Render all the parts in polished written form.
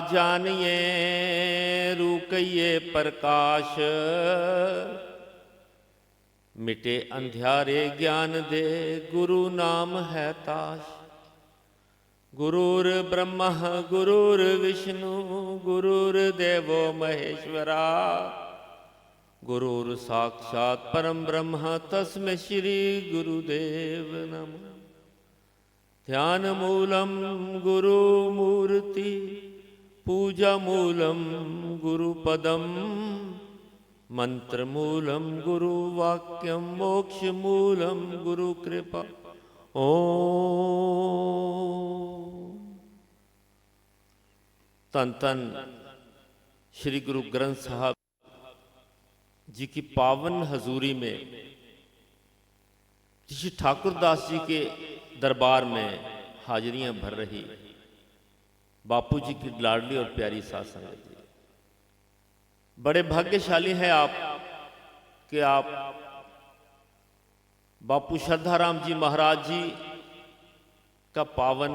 जानिए रूकइए प्रकाश, मिटे अंधियारे ज्ञान दे गुरु नाम है ताश। गुरुर ब्रह्मा गुरुर विष्णु गुरुर्देवो महेश्वरा, गुरुर साक्षात परम ब्रह्म तस्मै श्री गुरुदेव नमः। ध्यान मूलम गुरु मूर्ति पूजा मूलम गुरुपदम, मंत्र मूलम गुरु वाक्यम मोक्ष मूलम गुरु कृपा। ओम। तन तन श्री गुरु ग्रंथ साहब जी की पावन हजूरी में श्री ठाकुरदास जी के दरबार में हाजिरियां भर रही बापू जी की लाडली और प्यारी साथ संगत जी, बड़े भाग्यशाली हैं आप कि आप बापू श्रद्धाराम जी महाराज जी का पावन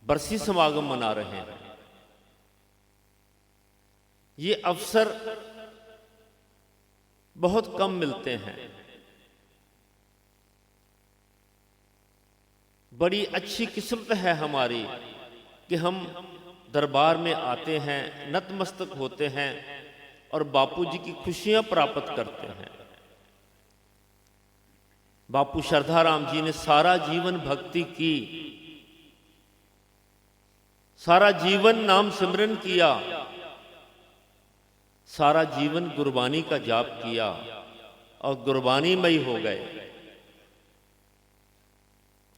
बरसी समागम मना रहे हैं। ये अवसर बहुत कम मिलते हैं। बड़ी अच्छी किस्मत है हमारी कि हम दरबार में आते हैं, नतमस्तक होते हैं और बापू जी की खुशियां प्राप्त करते हैं। बापू श्रद्धाराम जी ने सारा जीवन भक्ति की, सारा जीवन नाम सिमरन किया, सारा जीवन गुरबानी का जाप किया और गुरबानीमयी हो गए।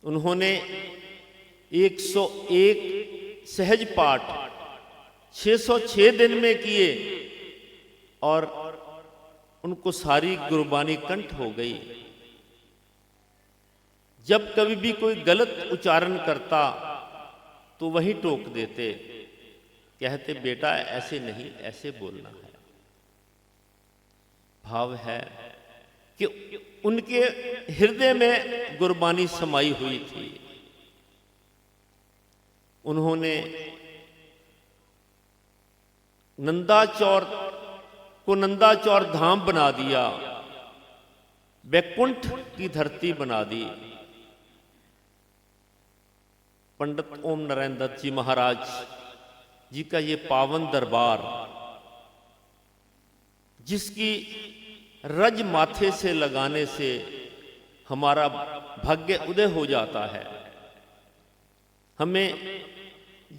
उन्होंने 101 सहज पाठ 606 दिन में किए और उनको सारी गुरबानी कंठ हो गई। जब कभी भी कोई गलत उच्चारण करता तो वही टोक देते, कहते बेटा ऐसे नहीं ऐसे बोलना है। भाव है कि उनके हृदय में गुरबानी समाई हुई थी। उन्होंने नंदाचौर को नंदाचौर धाम बना दिया, वैकुंठ की धरती बना दी। पंडित ओम नारायण दत्त जी महाराज जी का ये पावन दरबार, जिसकी रज माथे से लगाने से हमारा भाग्य उदय हो जाता है, हमें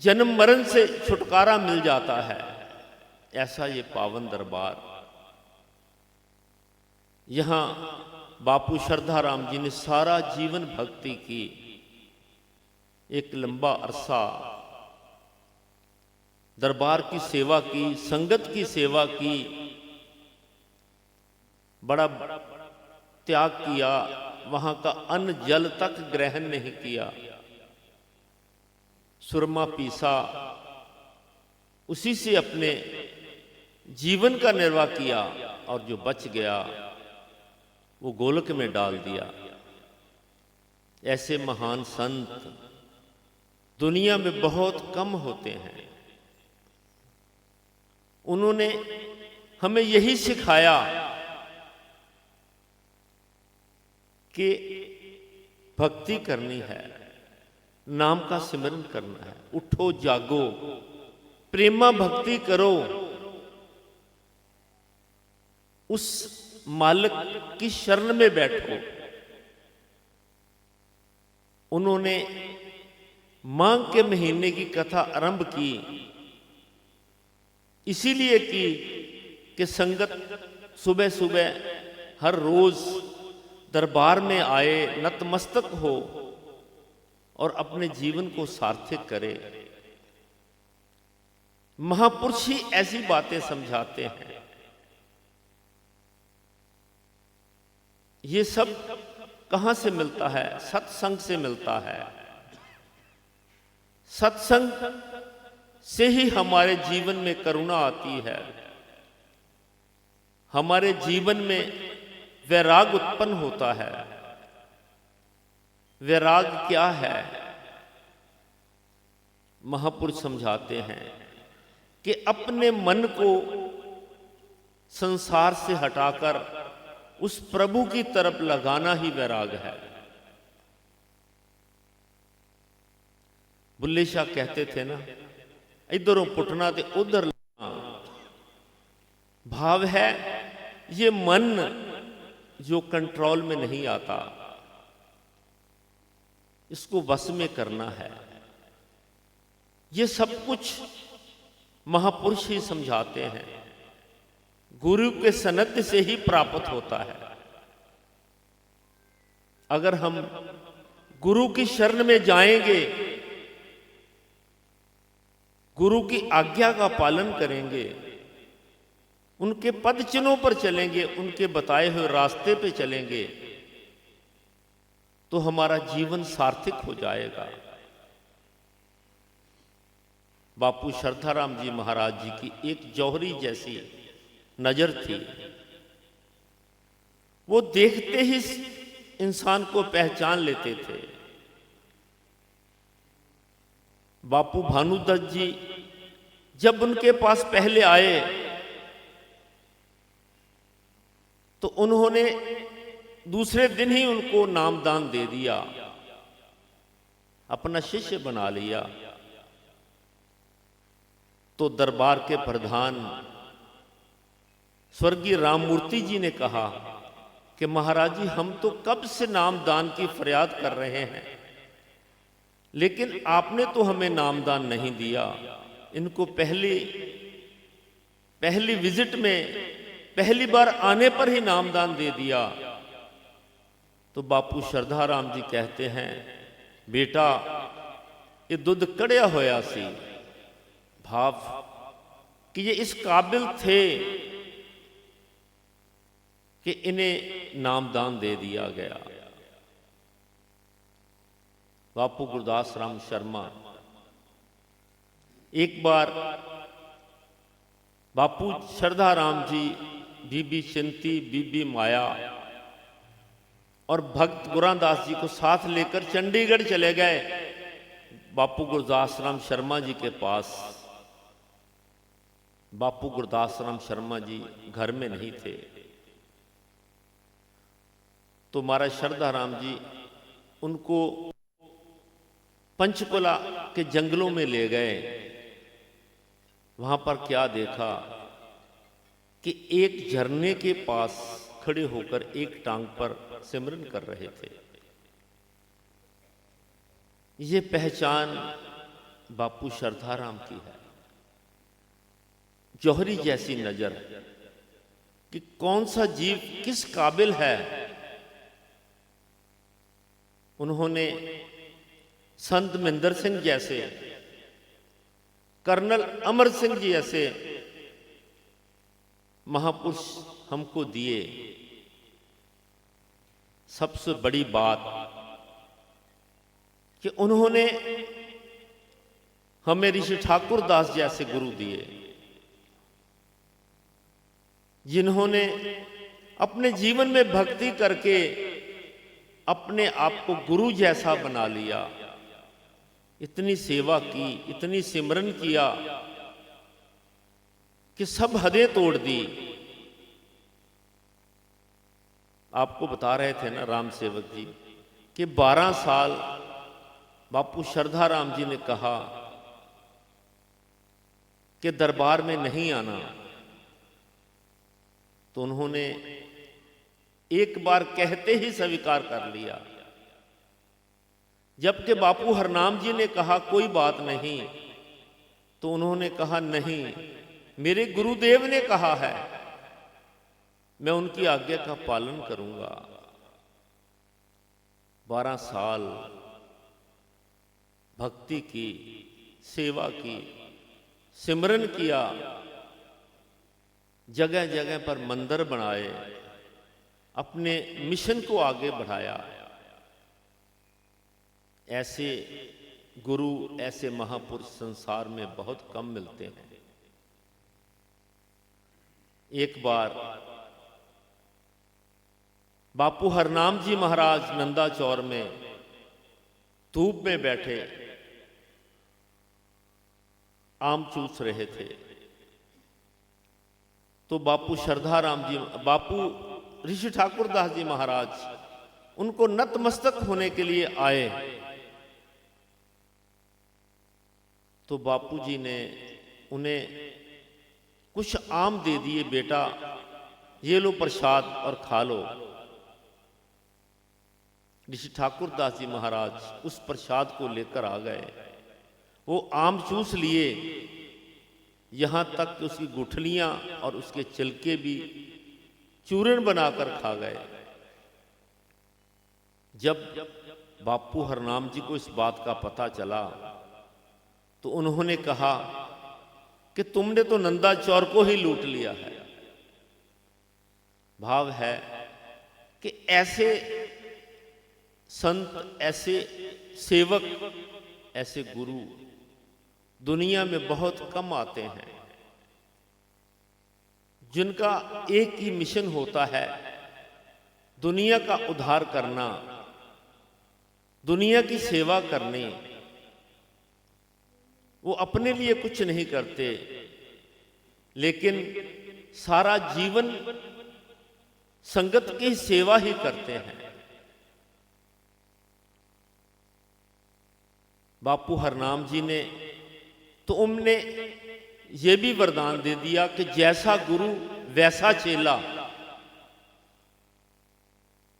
जन्म मरण से छुटकारा मिल जाता है, ऐसा ये पावन दरबार। यहां बापू श्रद्धाराम जी ने सारा जीवन भक्ति की, एक लंबा अरसा दरबार की सेवा की, संगत की सेवा की, बड़ा त्याग किया, वहां का अन्न जल तक ग्रहण नहीं किया, सुरमा पीसा, उसी से अपने जीवन का निर्वाह किया और जो बच गया वो गोलक में डाल दिया। ऐसे महान संत दुनिया में बहुत कम होते हैं। उन्होंने हमें यही सिखाया कि भक्ति करनी है, नाम का सिमरन करना है, उठो जागो, प्रेमा भक्ति करो, उस मालिक की शरण में बैठो। उन्होंने माघ के महीने की कथा आरंभ की, इसीलिए की कि संगत सुबह सुबह हर रोज दरबार में आए, नतमस्तक हो और अपने जीवन को सार्थक करे। महापुरुष ही ऐसी बातें समझाते हैं। ये सब कहां से मिलता है? सत्संग से मिलता है। सत्संग से ही हमारे जीवन में करुणा आती है, हमारे जीवन में वैराग उत्पन्न होता है। वैराग क्या है? महापुरुष समझाते हैं कि अपने मन को संसार से हटाकर उस प्रभु की तरफ लगाना ही वैराग है। बुल्ले शाह कहते थे ना, इधरों पुटना ते उधर लगना। भाव है ये मन जो कंट्रोल में नहीं आता, इसको वश में करना है। ये सब कुछ महापुरुष ही समझाते हैं, गुरु के सनद से ही प्राप्त होता है। अगर हम गुरु की शरण में जाएंगे, गुरु की आज्ञा का पालन करेंगे, उनके पद चिन्हों पर चलेंगे, उनके बताए हुए रास्ते पे चलेंगे, तो हमारा जीवन सार्थक हो जाएगा। बापू श्रद्धाराम जी महाराज जी की एक जौहरी जैसी नजर थी। वो देखते ही इंसान को पहचान लेते थे। बापू भानुदत्त जी जब उनके पास पहले आए तो उन्होंने दूसरे दिन ही उनको नामदान दे दिया, अपना शिष्य बना लिया। तो दरबार के प्रधान स्वर्गीय राममूर्ति जी ने कहा कि महाराज जी, हम तो कब से नामदान की फरियाद कर रहे हैं, लेकिन आपने तो हमें नामदान नहीं दिया। इनको पहली विजिट में पहली बार आने पर ही नामदान दे दिया। तो बापू श्रद्धाराम जी कहते हैं, बेटा ये दुध कड़िया होया सी। भाव कि ये इस काबिल थे कि इन्हें नामदान दे दिया गया। बापू गुरदास राम शर्मा, एक बार बापू श्रद्धाराम जी, बीबी चिंती, बीबी माया और भक्त गुरादास जी को साथ लेकर चंडीगढ़ चले गए बापू गुरदास राम शर्मा जी के पास। बापू गुरदास राम शर्मा जी घर में नहीं थे, तो महाराज श्रद्धाराम जी उनको पंचकुला के जंगलों में ले गए। वहां पर क्या देखा कि एक झरने के पास खड़े होकर एक टांग पर सिमरन कर रहे थे। ये पहचान बापू श्रद्धाराम की है, जौहरी जैसी नजर कि कौन सा जीव किस काबिल है। उन्होंने संत महेंद्र सिंह जैसे, कर्नल अमर सिंह जी ऐसे महापुरुष हमको दिए। सबसे बड़ी बात कि उन्होंने हमें ऋषि ठाकुर दास जैसे गुरु दिए, जिन्होंने अपने जीवन में भक्ति करके अपने आप को गुरु जैसा बना लिया। इतनी सेवा की, इतनी सिमरन किया कि सब हदें तोड़ दी। आपको बता रहे थे ना राम सेवक जी कि 12 साल बापू श्रद्धाराम जी ने कहा कि दरबार में नहीं आना, तो उन्होंने एक बार कहते ही स्वीकार कर लिया। जबकि बापू हरनाम जी ने कहा कोई बात नहीं, तो उन्होंने कहा नहीं, मेरे गुरुदेव ने कहा है, मैं उनकी आज्ञा का पालन करूंगा। 12 साल भक्ति की, सेवा की, सिमरन किया, जगह जगह पर मंदिर बनाए, अपने मिशन को आगे बढ़ाया। ऐसे गुरु, ऐसे महापुरुष संसार में बहुत कम मिलते हैं। एक बार बापू हरनाम जी महाराज नंदा चौर में धूप में बैठे, आम चूस रहे थे, तो बापू श्रद्धाराम जी, बापू ऋषि ठाकुर दास जी महाराज उनको नतमस्तक होने के लिए आए। तो बापू जी ने उन्हें कुछ आम दे दिए, बेटा ये लो प्रसाद और खा लो। ऋषि ठाकुर दास जी महाराज उस प्रसाद को लेकर आ गए, वो आम चूस लिए, यहां तक कि उसकी गुठलियां और उसके छिलके भी चूर्ण बनाकर खा गए। जब बापू हरनाम जी को इस बात का पता चला तो उन्होंने कहा कि तुमने तो नंदा चौर को ही लूट लिया है। भाव है कि ऐसे संत, ऐसे सेवक, ऐसे गुरु दुनिया में बहुत कम आते हैं, जिनका एक ही मिशन होता है दुनिया का उद्धार करना, दुनिया की सेवा करनी। वो अपने लिए कुछ नहीं करते, लेकिन सारा जीवन संगत की सेवा ही करते हैं। बापू हरनाम जी ने तो उनने ये भी वरदान दे दिया कि जैसा गुरु वैसा चेला,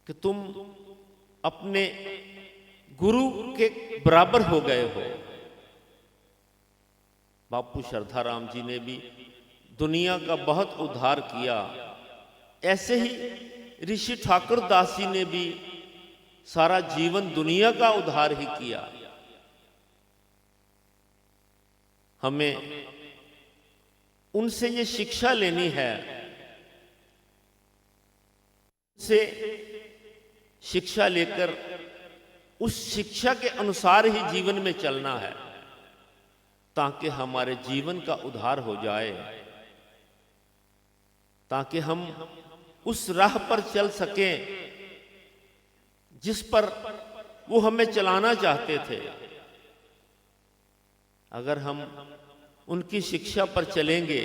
कि तुम अपने गुरु के बराबर हो गए हो। बापू श्रद्धाराम जी ने भी दुनिया का बहुत उद्धार किया, ऐसे ही ऋषि ठाकुर दास जी ने भी सारा जीवन दुनिया का उद्धार ही किया। हमें उनसे ये शिक्षा लेनी है, उनसे शिक्षा लेकर उस शिक्षा के अनुसार ही जीवन में चलना है, ताकि हमारे जीवन का उद्धार हो जाए, ताकि हम उस राह पर चल सकें जिस पर वो हमें चलाना चाहते थे। अगर हम उनकी शिक्षा पर चलेंगे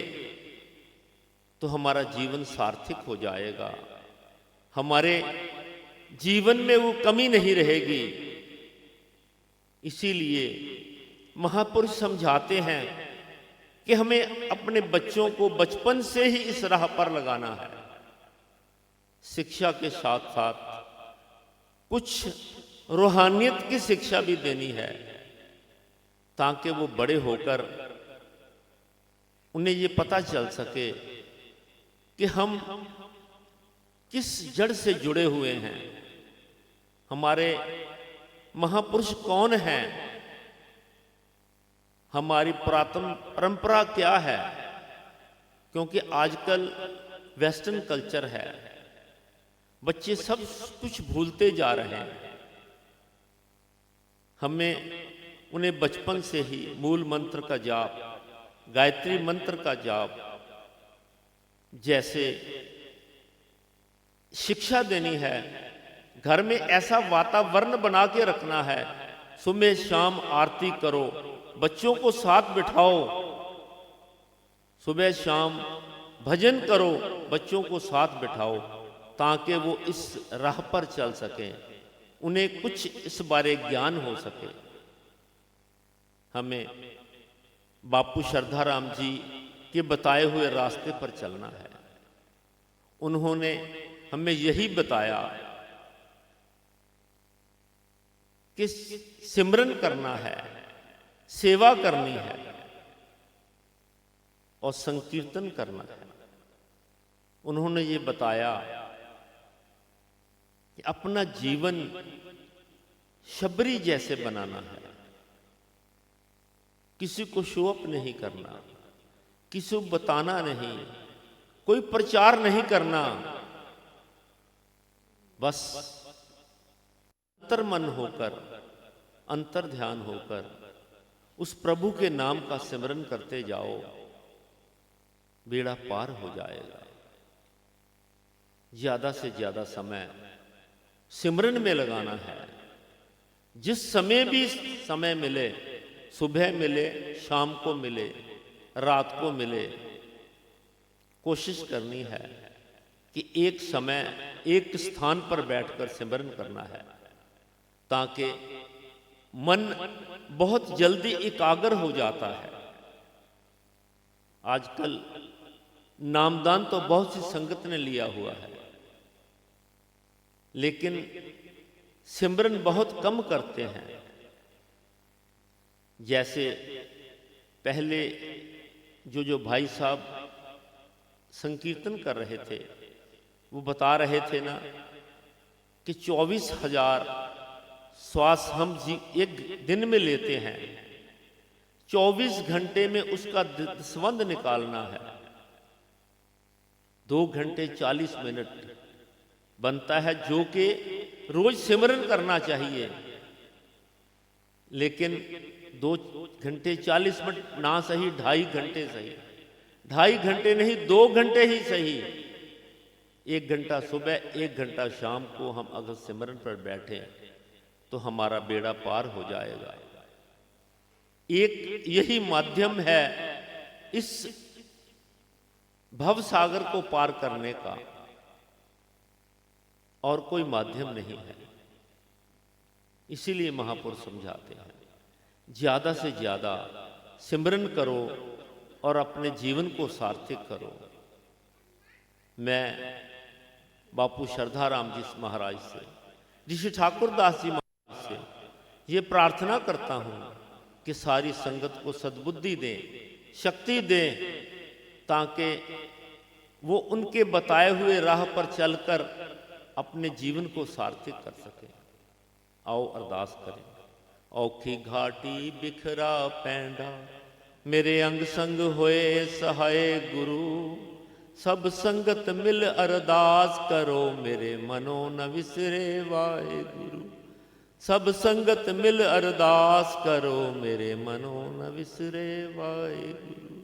तो हमारा जीवन सार्थक हो जाएगा, हमारे जीवन में वो कमी नहीं रहेगी। इसीलिए महापुरुष समझाते हैं कि हमें अपने बच्चों को बचपन से ही इस राह पर लगाना है। शिक्षा के साथ साथ कुछ रूहानियत की शिक्षा भी देनी है, ताकि वो बड़े होकर उन्हें ये पता चल सके कि हम किस जड़ से जुड़े हुए हैं, हमारे महापुरुष कौन हैं, हमारी पुरातन परंपरा क्या है। क्योंकि आजकल वेस्टर्न कल्चर है, बच्चे सब कुछ भूलते जा रहे हैं। हमें उन्हें बचपन से ही मूल मंत्र का जाप, गायत्री मंत्र का जाप जैसे शिक्षा देनी है। घर में ऐसा वातावरण बना के रखना है, सुबह शाम आरती करो, बच्चों को साथ बिठाओ, सुबह शाम भजन करो, बच्चों को साथ बिठाओ, ताकि वो इस राह पर चल सकें, उन्हें कुछ इस बारे ज्ञान हो सके। हमें बापू श्रद्धाराम जी के बताए हुए रास्ते पर चलना है। उन्होंने हमें यही बताया कि सिमरन करना है, सेवा करनी है और संकीर्तन करना है। उन्होंने ये बताया कि अपना जीवन शबरी जैसे बनाना है, किसी को शो अप नहीं करना, किसी को बताना नहीं, कोई प्रचार नहीं करना, बस अंतर्मन होकर, अंतर ध्यान होकर उस प्रभु के नाम का सिमरन करते जाओ, बेड़ा पार हो जाएगा। ज्यादा से ज्यादा समय सिमरन में लगाना है। जिस समय भी समय मिले सुबह मिले, शाम को मिले, रात को मिले, कोशिश करनी है कि एक समय एक स्थान पर बैठकर सिमरन करना है, ताकि मन बहुत जल्दी एकाग्र हो जाता है। आजकल नामदान तो बहुत सी संगत ने लिया हुआ है, लेकिन सिमरन बहुत कम करते हैं। जैसे पहले जो भाई साहब संकीर्तन कर रहे थे, वो बता रहे थे ना कि 24,000 श्वास हम एक दिन में लेते हैं, 24 घंटे में उसका दसवंध निकालना है, 2 घंटे 40 मिनट बनता है, जो कि रोज सिमरन करना चाहिए। लेकिन 2 घंटे 40 मिनट ना सही, 2.5 घंटे सही, 2.5 घंटे नहीं, 2 घंटे ही सही, 1 घंटा सुबह 1 घंटा शाम को हम अगर सिमरन पर बैठे तो हमारा बेड़ा पार हो जाएगा। एक यही माध्यम है इस भव सागर को पार करने का, और कोई माध्यम नहीं है। इसीलिए महापुरुष समझाते हैं, ज्यादा से ज्यादा सिमरन करो और अपने जीवन को सार्थक करो। मैं बापू श्रद्धाराम जी महाराज से, ऋषि ठाकुरदास जी महाराज से ये प्रार्थना करता हूं कि सारी संगत को सद्बुद्धि दें, शक्ति दें, ताकि वो उनके बताए हुए राह पर चलकर अपने जीवन को सार्थक कर सके। आओ अरदास करें। औखी घाटी बिखरा पैंडा, मेरे अंग संग होए सहाय गुरु, सब संगत मिल अरदास करो, मेरे मनो न विसरे वाहे गुरु। सब संगत मिल अरदास करो, मेरे मनो न विसरे वाहे गुरु।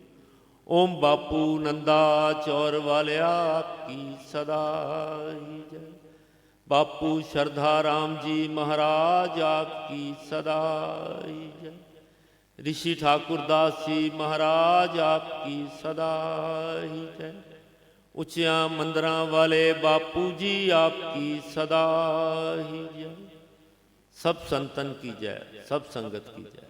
ओम बापू नंदा चौर वालिया आपकी सदा ही जय। बापू श्रद्धाराम जी महाराज आपकी सदा ही जय। ऋषि ठाकुरदास जी महाराज आपकी सदा ही जय। उच्चिया मंदिरां वाले बापू जी आपकी सदा ही जय। सब संतन की जय, सब संगत की जय।